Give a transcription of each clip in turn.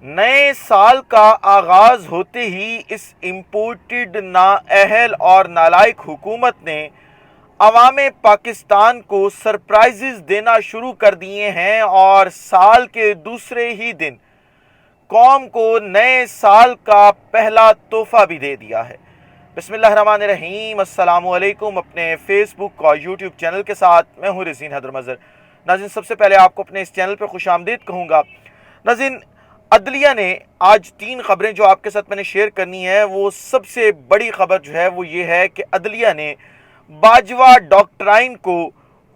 نئے سال کا آغاز ہوتے ہی اس امپورٹڈ نااہل اور نالائق حکومت نے عوام پاکستان کو سرپرائزز دینا شروع کر دیے ہیں اور سال کے دوسرے ہی دن قوم کو نئے سال کا پہلا تحفہ بھی دے دیا ہے۔ بسم اللہ الرحمن الرحیم، السلام علیکم۔ اپنے فیس بک اور یوٹیوب چینل کے ساتھ میں ہوں رزین حیدر مظہر۔ ناظرین، سب سے پہلے آپ کو اپنے اس چینل پہ خوش آمدید کہوں گا۔ ناظرین، عدلیہ نے آج 3 خبریں جو آپ کے ساتھ میں نے شیئر کرنی ہے، وہ سب سے بڑی خبر جو ہے وہ یہ ہے کہ عدلیہ نے باجوہ ڈاکٹرائن کو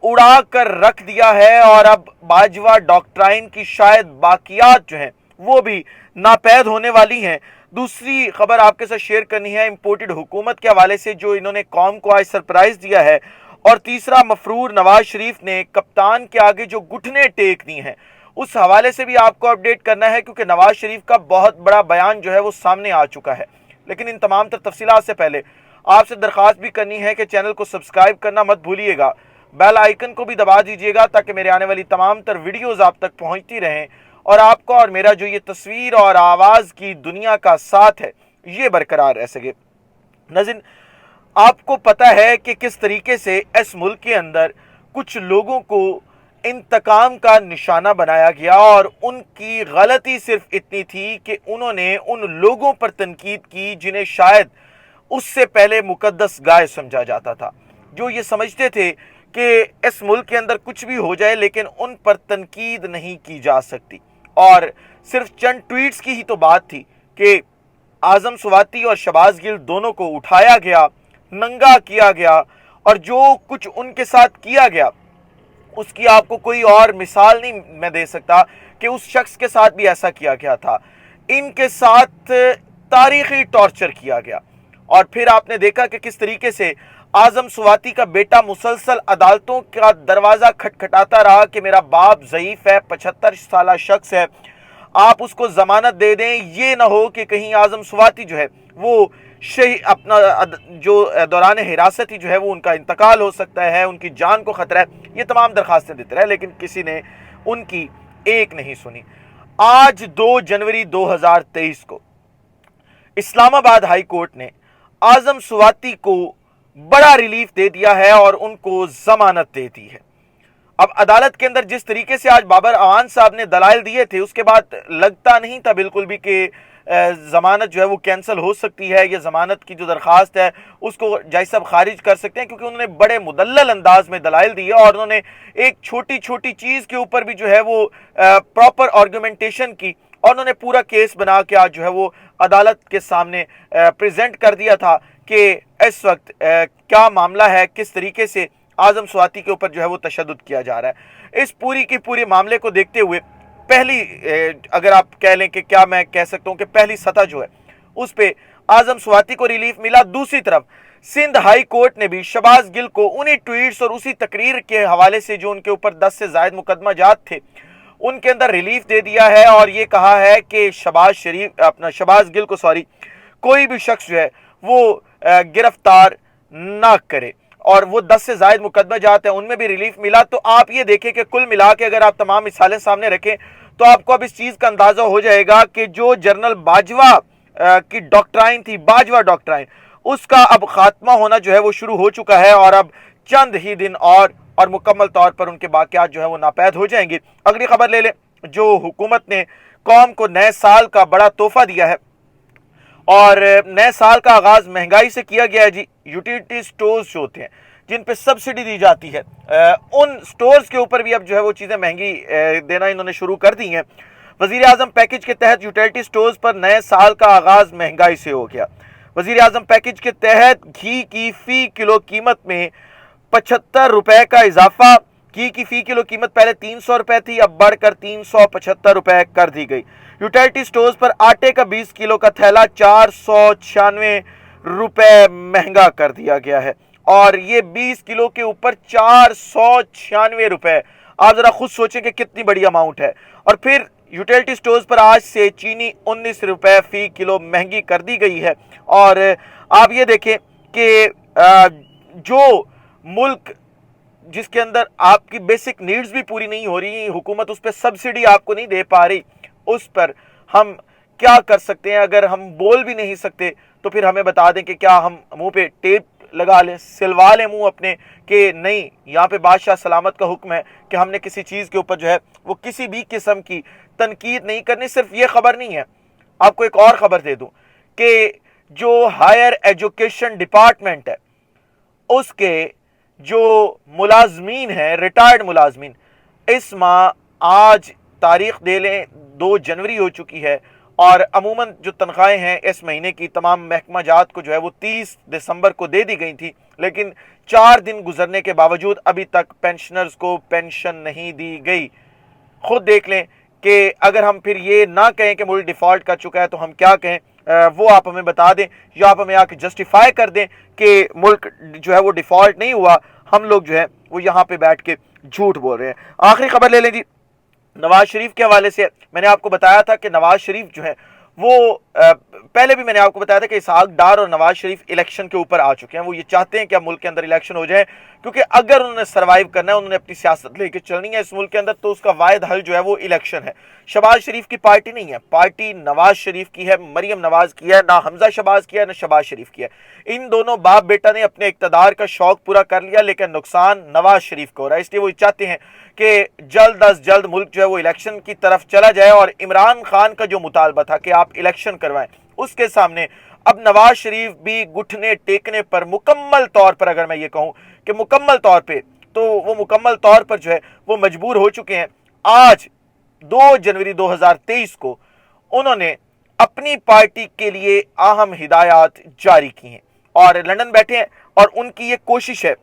اڑا کر رکھ دیا ہے اور اب باجوہ ڈاکٹرائن کی شاید باقیات جو ہیں وہ بھی ناپید ہونے والی ہیں۔ دوسری خبر آپ کے ساتھ شیئر کرنی ہے امپورٹڈ حکومت کے حوالے سے، جو انہوں نے قوم کو آج سرپرائز دیا ہے۔ اور تیسرا، مفرور نواز شریف نے کپتان کے آگے جو گھٹنے ٹیک دی ہیں، اس حوالے سے بھی آپ کو اپڈیٹ کرنا ہے، کیونکہ نواز شریف کا بہت بڑا بیان جو ہے وہ سامنے آ چکا ہے۔ لیکن ان تمام تر تفصیلات سے پہلے آپ سے درخواست بھی کرنی ہے کہ چینل کو سبسکرائب کرنا مت بھولیے گا، بیل آئیکن کو بھی دبا دیجیے گا تاکہ میرے آنے والی تمام تر ویڈیوز آپ تک پہنچتی رہیں اور آپ کو اور میرا جو یہ تصویر اور آواز کی دنیا کا ساتھ ہے یہ برقرار رہ سکے۔ ناظرین، آپ کو پتہ ہے کہ کس طریقے سے اس ملک کے اندر کچھ لوگوں کو انتقام کا نشانہ بنایا گیا، اور ان کی غلطی صرف اتنی تھی کہ انہوں نے ان لوگوں پر تنقید کی جنہیں شاید اس سے پہلے مقدس گائے سمجھا جاتا تھا، جو یہ سمجھتے تھے کہ اس ملک کے اندر کچھ بھی ہو جائے لیکن ان پر تنقید نہیں کی جا سکتی۔ اور صرف چند ٹویٹس کی ہی تو بات تھی کہ اعظم سواتی اور شہباز گل دونوں کو اٹھایا گیا، ننگا کیا گیا، اور جو کچھ ان کے ساتھ کیا گیا اس کی آپ کو کوئی اور مثال نہیں میں دے سکتا کہ اس شخص کے ساتھ بھی ایسا کیا گیا تھا۔ ان کے ساتھ تاریخی ٹارچر کیا گیا، اور پھر آپ نے دیکھا کہ کس طریقے سے اعظم سواتی کا بیٹا مسلسل عدالتوں کا دروازہ کھٹکھٹاتا رہا کہ میرا باپ ضعیف ہے، 75 سالہ شخص ہے، آپ اس کو ضمانت دے دیں، یہ نہ ہو کہ کہیں اعظم سواتی جو ہے وہ اپنا جو دوران حراست ہی جو ہے وہ ان کا انتقال ہو سکتا ہے، ان کی جان کو خطرہ ہے۔ یہ تمام درخواستیں دیتے رہے لیکن کسی نے ان کی ایک نہیں سنی۔ آج 2 جنوری 2023 کو اسلام آباد ہائی کورٹ نے اعظم سواتی کو بڑا ریلیف دے دیا ہے اور ان کو ضمانت دے دی ہے۔ اب عدالت کے اندر جس طریقے سے آج بابر اعوان صاحب نے دلائل دیے تھے، اس کے بعد لگتا نہیں تھا بالکل بھی کہ ضمانت جو ہے وہ کینسل ہو سکتی ہے، یا ضمانت کی جو درخواست ہے اس کو جج صاحب خارج کر سکتے ہیں، کیونکہ انہوں نے بڑے مدلل انداز میں دلائل دی ہے اور انہوں نے ایک چھوٹی چھوٹی چیز کے اوپر بھی جو ہے وہ پراپر آرگومنٹیشن کی، اور انہوں نے پورا کیس بنا کے آج جو ہے وہ عدالت کے سامنے پریزنٹ کر دیا تھا کہ اس وقت کیا معاملہ ہے، کس طریقے سے اعظم سواتی کے اوپر جو ہے وہ تشدد کیا جا رہا ہے۔ اس پوری کی پوری معاملے کو دیکھتے ہوئے پہلی اگر آپ کہہ لیں کہ کیا میں کہہ سکتا ہوں کہ پہلی سطح جو ہے اس پہ اعظم سواتی کو ریلیف ملا، دوسری طرف سندھ ہائی کورٹ نے بھی شہباز گل کو انہی ٹویٹس اور اسی تقریر کے حوالے سے جو ان کے اوپر 10 سے زائد مقدمہ جات تھے ان کے اندر ریلیف دے دیا ہے، اور یہ کہا ہے کہ شہباز گل کو کوئی بھی شخص جو ہے وہ گرفتار نہ کرے، اور وہ 10 سے زائد مقدمہ جات ہیں ان میں بھی ریلیف ملا۔ تو آپ یہ دیکھیں کہ کل ملا کے اگر آپ تمام مثالیں سامنے رکھیں تو آپ کو اب اس چیز کا اندازہ ہو جائے گا کہ جو جنرل باجوہ کی ڈاکٹرائن تھی، باجوہ ڈاکٹرائن، اس کا اب خاتمہ ہونا جو ہے وہ شروع ہو چکا ہے، اور اب چند ہی دن اور مکمل طور پر ان کے باقیات جو ہے وہ ناپید ہو جائیں گے۔ اگلی خبر لے لیں، جو حکومت نے قوم کو نئے سال کا بڑا تحفہ دیا ہے، اور نئے سال کا آغاز مہنگائی سے کیا گیا ہے جی۔ یوٹیلیٹی سٹورز جو ہوتے ہیں جن پہ سبسڈی دی جاتی ہے، ان سٹورز کے اوپر بھی اب جو ہے وہ چیزیں مہنگی دینا انہوں نے شروع کر دی ہیں۔ وزیر اعظم پیکج کے تحت یوٹیلیٹی سٹورز پر نئے سال کا آغاز مہنگائی سے ہو گیا۔ وزیر اعظم پیکج کے تحت گھی کی فی کلو قیمت میں 75 روپے کا اضافہ۔ گھی کی فی کلو قیمت پہلے 300 روپے تھی، اب بڑھ کر 375 روپے کر دی گئی۔ یوٹیلیٹی سٹورز پر آٹے کا 20 کلو کا تھیلا 496 روپے مہنگا کر دیا گیا ہے، اور یہ 20 کلو کے اوپر 496 روپے، آپ ذرا خود سوچیں کہ کتنی بڑی اماؤنٹ ہے۔ اور پھر یوٹیلیٹی سٹورز پر آج سے چینی 19 روپے فی کلو مہنگی کر دی گئی ہے، اور آپ یہ دیکھیں کہ جو ملک جس کے اندر آپ کی بیسک نیڈز بھی پوری نہیں ہو رہی، حکومت اس پہ سبسڈی آپ کو نہیں دے پا رہی، اس پر ہم کیا کر سکتے ہیں؟ اگر ہم بول بھی نہیں سکتے تو پھر ہمیں بتا دیں کہ کیا ہم منہ پہ ٹیپ لگا لیں، سلوا لیں منہ اپنے کہ نہیں، یہاں پہ بادشاہ سلامت کا حکم ہے کہ ہم نے کسی چیز کے اوپر جو ہے وہ کسی بھی قسم کی تنقید نہیں کرنی۔ صرف یہ خبر نہیں ہے، آپ کو ایک اور خبر دے دوں کہ جو ہائر ایجوکیشن ڈپارٹمنٹ ہے اس کے جو ملازمین ہیں، ریٹائرڈ ملازمین، اس ماہ آج تاریخ دے لیں 2 جنوری ہو چکی ہے، اور عموماً جو تنخواہیں ہیں اس مہینے کی تمام محکمہ جات کو جو ہے وہ 30 دسمبر کو دے دی گئی تھی، لیکن 4 دن گزرنے کے باوجود ابھی تک پینشنرز کو پینشن نہیں دی گئی۔ خود دیکھ لیں کہ اگر ہم پھر یہ نہ کہیں کہ ملک ڈیفالٹ کر چکا ہے تو ہم کیا کہیں؟ وہ آپ ہمیں بتا دیں، یا آپ ہمیں آ کے جسٹیفائی کر دیں کہ ملک جو ہے وہ ڈیفالٹ نہیں ہوا، ہم لوگ جو ہے وہ یہاں پہ بیٹھ کے جھوٹ بول رہے ہیں۔ آخری خبر لے لیں جی، نواز شریف کے حوالے سے۔ میں نے آپ کو بتایا تھا کہ نواز شریف جو ہے وہ پہلے بھی میں نے آپ کو بتایا تھا کہ اسحاق ڈار اور نواز شریف الیکشن کے اوپر آ چکے ہیں۔ وہ یہ چاہتے ہیں کہ اب ملک کے اندر الیکشن ہو جائے، کیونکہ اگر انہوں نے سروائیو کرنا ہے، انہوں نے اپنی سیاست لے کے چلنی ہے اس ملک کے اندر، تو اس کا واحد حل جو ہے وہ الیکشن ہے۔ شہباز شریف کی پارٹی نہیں ہے، پارٹی نواز شریف کی ہے، مریم نواز کی ہے، نہ حمزہ شہباز کی ہے نہ شہباز شریف کی ہے۔ ان دونوں باپ بیٹا نے اپنے اقتدار کا شوق پورا کر لیا، لیکن نقصان نواز شریف کو ہو رہا ہے۔ اس لیے وہ چاہتے ہیں کہ جلد از جلد ملک جو ہے وہ الیکشن کی طرف چلا جائے، اور عمران خان کا جو مطالبہ تھا کہ آپ الیکشن کروائیں، اس کے سامنے اب نواز شریف بھی گھٹنے ٹیکنے پر مکمل طور پر، اگر میں یہ کہوں کہ مکمل طور پہ، تو وہ مکمل طور پر جو ہے وہ مجبور ہو چکے ہیں۔ آج 2 جنوری 2023 کو انہوں نے اپنی پارٹی کے لیے اہم ہدایات جاری کی ہیں، اور لندن بیٹھے ہیں، اور ان کی یہ کوشش ہے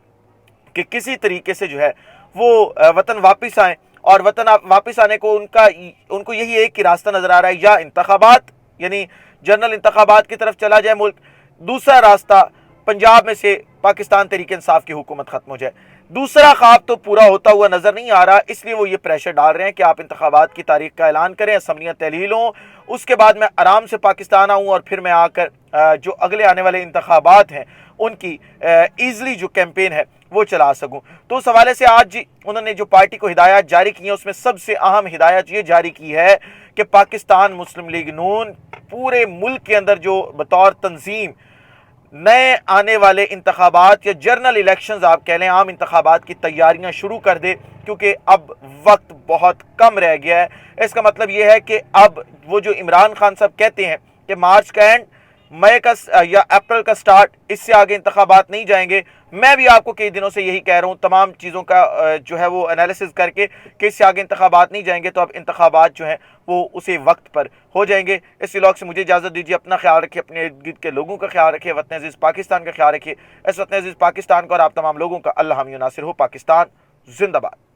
کہ کسی طریقے سے جو ہے وہ وطن واپس آئیں، اور وطن واپس آنے کو ان کو یہی ایک ہی راستہ نظر آ رہا ہے، یا انتخابات یعنی جنرل انتخابات کی طرف چلا جائے ملک، دوسرا راستہ پنجاب میں سے پاکستان تحریک انصاف کی حکومت ختم ہو جائے۔ دوسرا خواب تو پورا ہوتا ہوا نظر نہیں آ رہا، اس لیے وہ یہ پریشر ڈال رہے ہیں کہ آپ انتخابات کی تاریخ کا اعلان کریں، اسمبلیاں تحلیل ہوں، اس کے بعد میں آرام سے پاکستان آؤں، اور پھر میں آ کر جو اگلے آنے والے انتخابات ہیں ان کی ایزلی جو کیمپین ہے وہ چلا سکوں۔ تو اس حوالے سے آج جی انہوں نے جو پارٹی کو ہدایات جاری کی ہیں، اس میں سب سے اہم ہدایت یہ جاری کی ہے کہ پاکستان مسلم لیگ نون پورے ملک کے اندر جو بطور تنظیم نئے آنے والے انتخابات یا جنرل الیکشنز آپ کہہ لیں، عام انتخابات کی تیاریاں شروع کر دے، کیونکہ اب وقت بہت کم رہ گیا ہے۔ اس کا مطلب یہ ہے کہ اب وہ جو عمران خان صاحب کہتے ہیں کہ مارچ کا اینڈ، مئی کا یا اپریل کا سٹارٹ، اس سے آگے انتخابات نہیں جائیں گے، میں بھی آپ کو کئی دنوں سے یہی کہہ رہا ہوں، تمام چیزوں کا جو ہے وہ انالیسز کر کے کہ اس سے آگے انتخابات نہیں جائیں گے، تو اب انتخابات جو ہیں وہ اسی وقت پر ہو جائیں گے۔ اس ولاگ سے مجھے اجازت دیجیے، اپنا خیال رکھیے، اپنے ارد گرد کے لوگوں کا خیال رکھیے، وطن عزیز پاکستان کا خیال رکھیے۔ اس وطن عزیز پاکستان کو اور آپ تمام لوگوں کا اللہ حامی و ناصر ہو۔ پاکستان زندہ باد۔